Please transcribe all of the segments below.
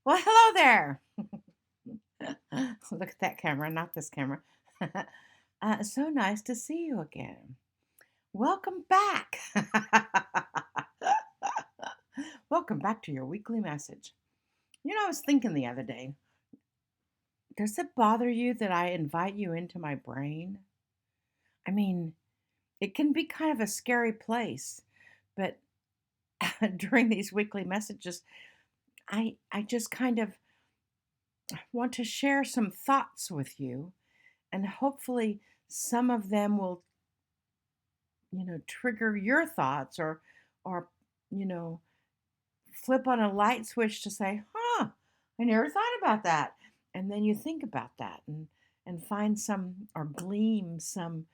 Well, hello there. Look at that camera, not this camera. So nice to see you again. Welcome back. Welcome back to your weekly message. I was thinking the other day, does it bother you that I invite you into my brain? I mean, it can be kind of a scary place, but during these weekly messages, I just kind of want to share some thoughts with you, and hopefully some of them will trigger your thoughts or you know flip on a light switch to say, I never thought about that. And then you think about that and find some or gleam some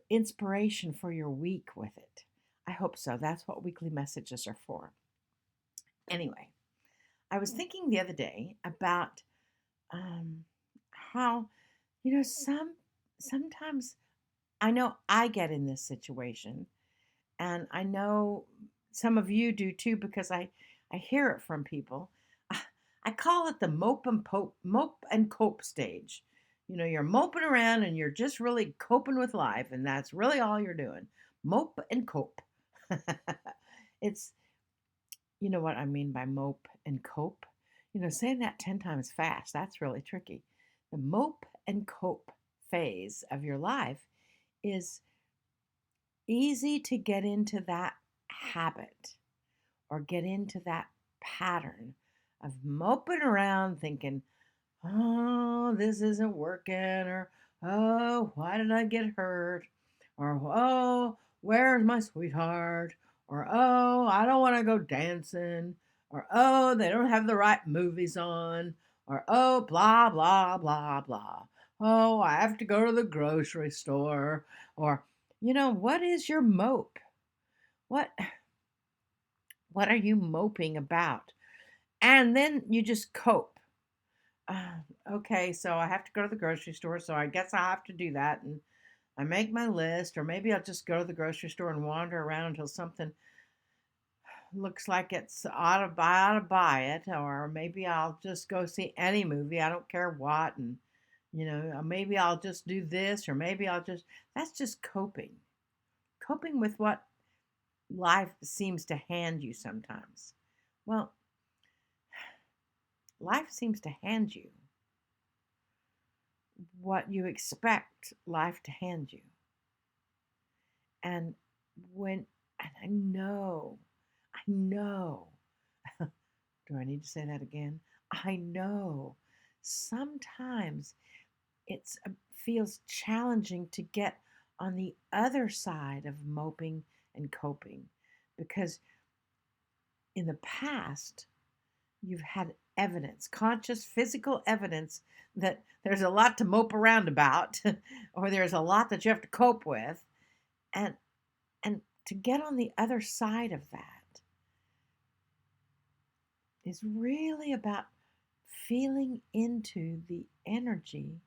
inspiration for your week with it. I hope so. That's what weekly messages are for. Anyway, I was thinking the other day about um, how sometimes I know I get in this situation, and I know some of you do too because I hear it from people. I call it the mope and cope stage. You're moping around and you're just really coping with life, and that's really all you're doing. Mope and cope. It's You know what I mean by mope and cope? Saying that 10 times fast, that's really tricky. The mope and cope phase of your life is easy to get into that habit or get into that pattern of moping around thinking, oh, this isn't working, or oh, why did I get hurt, or oh, where's my sweetheart, or oh, I don't want to go dancing, or oh, they don't have the right movies on, or oh, blah, blah, blah, blah. Oh, I have to go to the grocery store, or what is your mope? What what are you moping about? And then you just cope. Uh, okay, so I have to go to the grocery store, so I guess I have to do that. And I make my list, or maybe I'll just go to the grocery store and wander around until something looks like I ought to buy it, or maybe I'll just go see any movie. I don't care what, and maybe I'll just do this, or maybe I'll just. That's just coping with what life seems to hand you sometimes. Well, life seems to hand you what you expect life to hand you. And when, and I know, do I need to say that again? I know sometimes it feels challenging to get on the other side of moping and coping because in the past, you've had evidence, conscious physical evidence that there's a lot to mope around about or there's a lot that you have to cope with. And and to get on the other side of that is really about feeling into the energy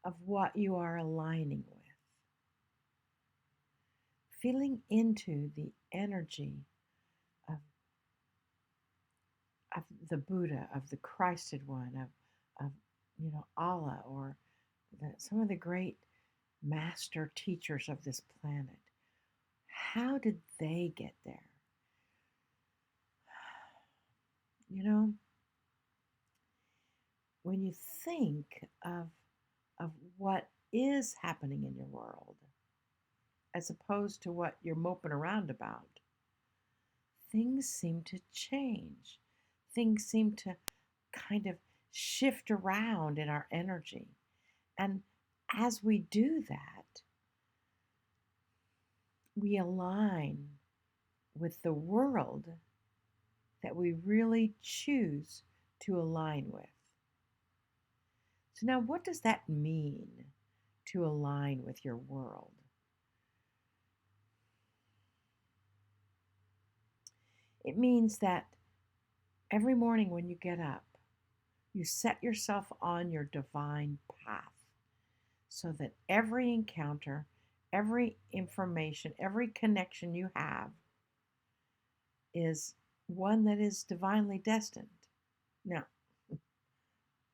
of what you are aligning with. Feeling into the energy of of the Buddha, of the Christed one, of Allah, or some of the great master teachers of this planet. How did they get there? You know, when you think of what is happening in your world, as opposed to what you're moping around about, things seem to change. Things seem to kind of shift around in our energy. And as we do that, we align with the world that we really choose to align with. So, now what does that mean to align with your world? It means that every morning when you get up, you set yourself on your divine path so that every encounter, every information, every connection you have is one that is divinely destined. Now,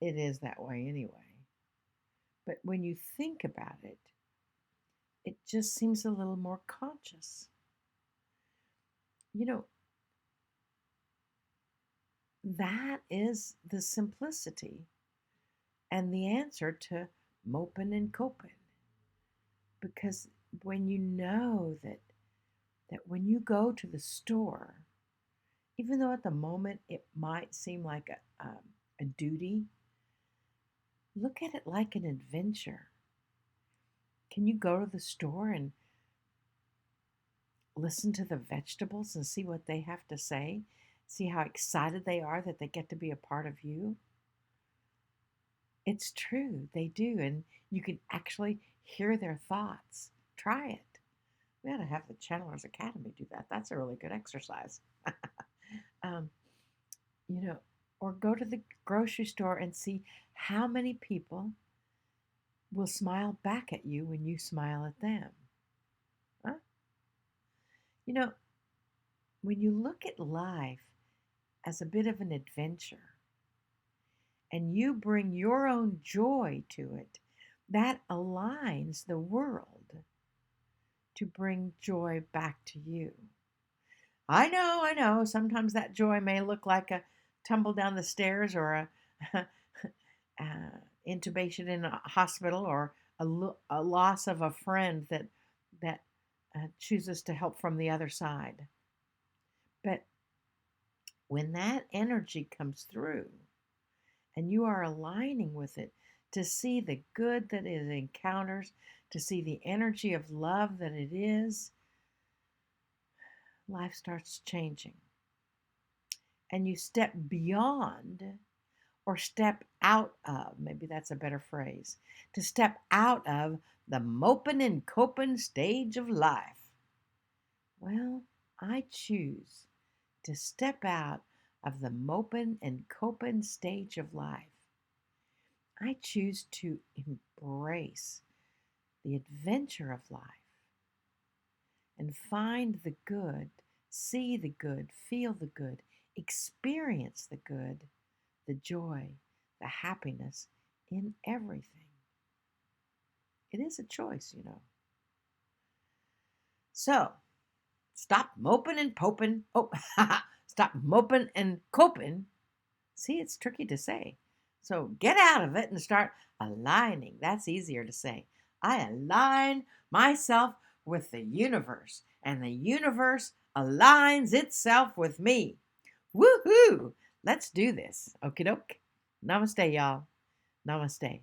it is that way anyway. But when you think about it, it just seems a little more conscious. You know, that is the simplicity and the answer to moping and coping. Because when you know that when you go to the store, even though at the moment it might seem like a duty, look at it like an adventure. Can you go to the store and listen to the vegetables and see what they have to say? See how excited they are that they get to be a part of you? It's true, they do. And you can actually hear their thoughts. Try it. We ought to have the Channelers Academy do that. That's a really good exercise. um, you know, or go to the grocery store and see how many people will smile back at you when you smile at them. Huh? You know, when you look at life as a bit of an adventure and you bring your own joy to it, that aligns the world to bring joy back to you. I know. Sometimes that joy may look like a tumble down the stairs or a intubation in a hospital or a loss of a friend that chooses to help from the other side. But when that energy comes through and you are aligning with it to see the good that it encounters, to see the energy of love that it is, life starts changing. And you step beyond or step out of, maybe that's a better phrase, to step out of the moping and coping stage of life. Well, I choose to step out of the moping and coping stage of life. I choose to embrace the adventure of life and find the good, see the good, feel the good, experience the good, the joy, the happiness in everything. It is a choice, you know. So, stop moping and poping. Oh, stop moping and coping. See, it's tricky to say. So get out of it and start aligning. That's easier to say. I align myself with the universe, and the universe aligns itself with me. Woohoo! Let's do this. Okie doke. Namaste, y'all. Namaste.